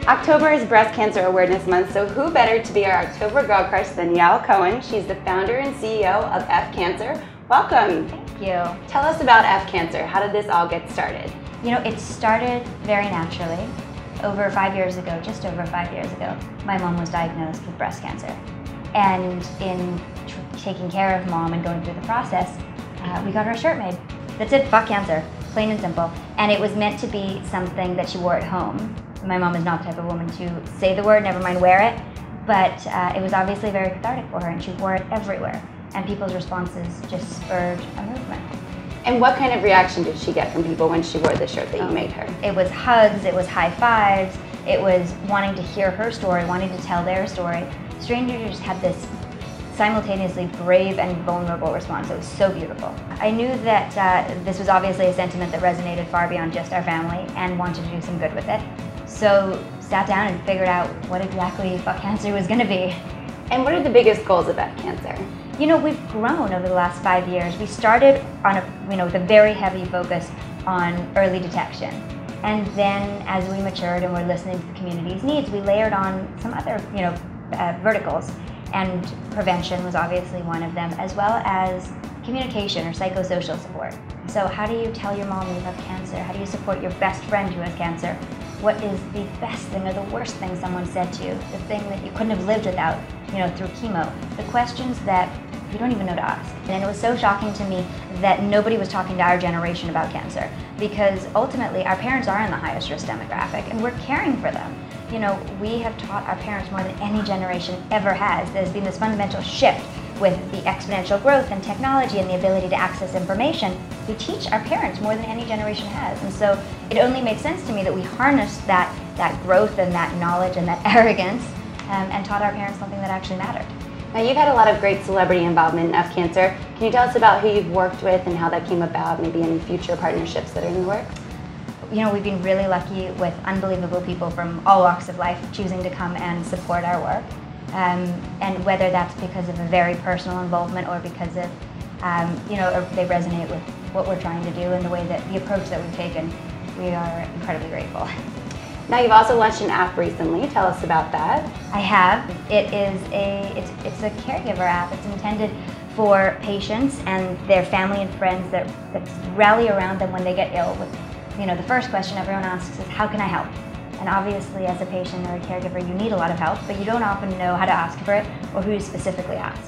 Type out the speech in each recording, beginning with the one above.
October is Breast Cancer Awareness Month, so who better to be our October Girl Crush than Yael Cohen? She's the founder and CEO of F-Cancer. Welcome. Thank you. Tell us about F-Cancer. How did this all get started? You know, it started very naturally. Over 5 years ago, just over 5 years ago, my mom was diagnosed with breast cancer. And in taking care of mom and going through the process, we got her a shirt made that said, "Fuck cancer," plain and simple. And it was meant to be something that she wore at home. My mom is not the type of woman to say the word, never mind wear it, but it was obviously very cathartic for her, and she wore it everywhere. And people's responses just spurred a movement. And what kind of reaction did she get from people when she wore the shirt that you made her? It was hugs, it was high fives, it was wanting to hear her story, wanting to tell their story. Strangers just had this simultaneously brave and vulnerable response. It was so beautiful. I knew that this was obviously a sentiment that resonated far beyond just our family and wanted to do some good with it. So sat down and figured out what exactly Fuck Cancer was going to be. And what are the biggest goals of F-Cancer? You know, we've grown over the last 5 years. We started on with a very heavy focus on early detection. And then as we matured and were listening to the community's needs, we layered on some other, verticals. And prevention was obviously one of them, as well as communication or psychosocial support. So how do you tell your mom you have cancer? How do you support your best friend who has cancer? What is the best thing or the worst thing someone said to you? The thing that you couldn't have lived without, through chemo? The questions that you don't even know to ask. And it was so shocking to me that nobody was talking to our generation about cancer, because ultimately our parents are in the highest risk demographic and we're caring for them. We have taught our parents more than any generation ever has. There's been this fundamental shift with the exponential growth and technology and the ability to access information. We teach our parents more than any generation has. And so it only makes sense to me that we harnessed that growth and that knowledge and that arrogance and taught our parents something that actually mattered. Now, you've had a lot of great celebrity involvement in F-Cancer. Can you tell us about who you've worked with and how that came about, maybe any future partnerships that are in the works? We've been really lucky with unbelievable people from all walks of life choosing to come and support our work. And whether that's because of a very personal involvement or because of, they resonate with what we're trying to do and the approach that we've taken, we are incredibly grateful. Now, you've also launched an app recently. Tell us about that. I have. It's a caregiver app. It's intended for patients and their family and friends that rally around them when they get ill. The first question everyone asks is, how can I help? And obviously, as a patient or a caregiver, you need a lot of help, but you don't often know how to ask for it or who to specifically ask.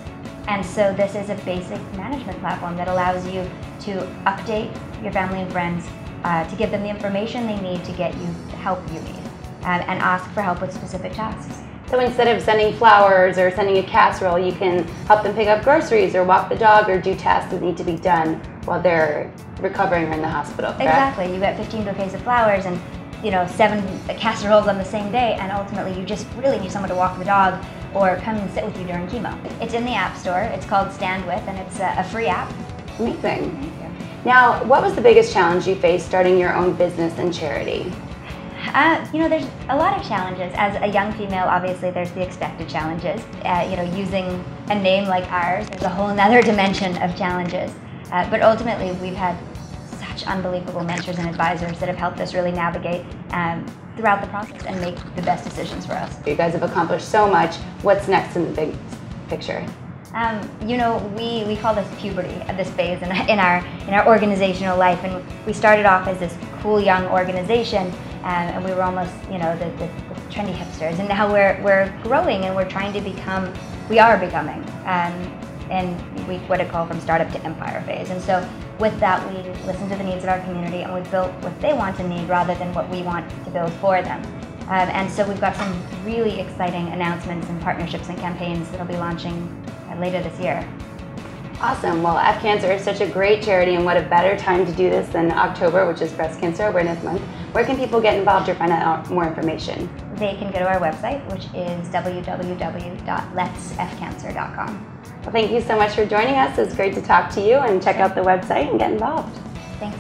And so this is a basic management platform that allows you to update your family and friends, to give them the information they need to get you the help you need, and ask for help with specific tasks. So instead of sending flowers or sending a casserole, you can help them pick up groceries or walk the dog or do tasks that need to be done while they're recovering or in the hospital, correct? Exactly. You get 15 bouquets of flowers and 7 casseroles on the same day, and ultimately you just really need someone to walk the dog or come and sit with you during chemo. It's in the App Store. It's called Stand With, and it's a free app. Amazing. Thank you. Now, what was the biggest challenge you faced starting your own business and charity? There's a lot of challenges. As a young female, obviously there's the expected challenges. Using a name like ours, there's a whole other dimension of challenges. But ultimately, we've had such unbelievable mentors and advisors that have helped us really navigate throughout the process and make the best decisions for us. You guys have accomplished so much. What's next in the big picture? We call this puberty, this phase in our organizational life, and we started off as this cool young organization, and we were almost the trendy hipsters, and now we're growing and we are becoming. And we what I call from startup to empire phase. And so with that, we listen to the needs of our community and we built what they want to need rather than what we want to build for them. And so we've got some really exciting announcements and partnerships and campaigns that will be launching later this year. Awesome. Well, F-Cancer is such a great charity, and what a better time to do this than October, which is Breast Cancer Awareness Month. Where can people get involved or find out more information? They can go to our website, which is www.letsfcancer.com. Well, thank you so much for joining us. It was great to talk to you, and check out the website and get involved. Thanks.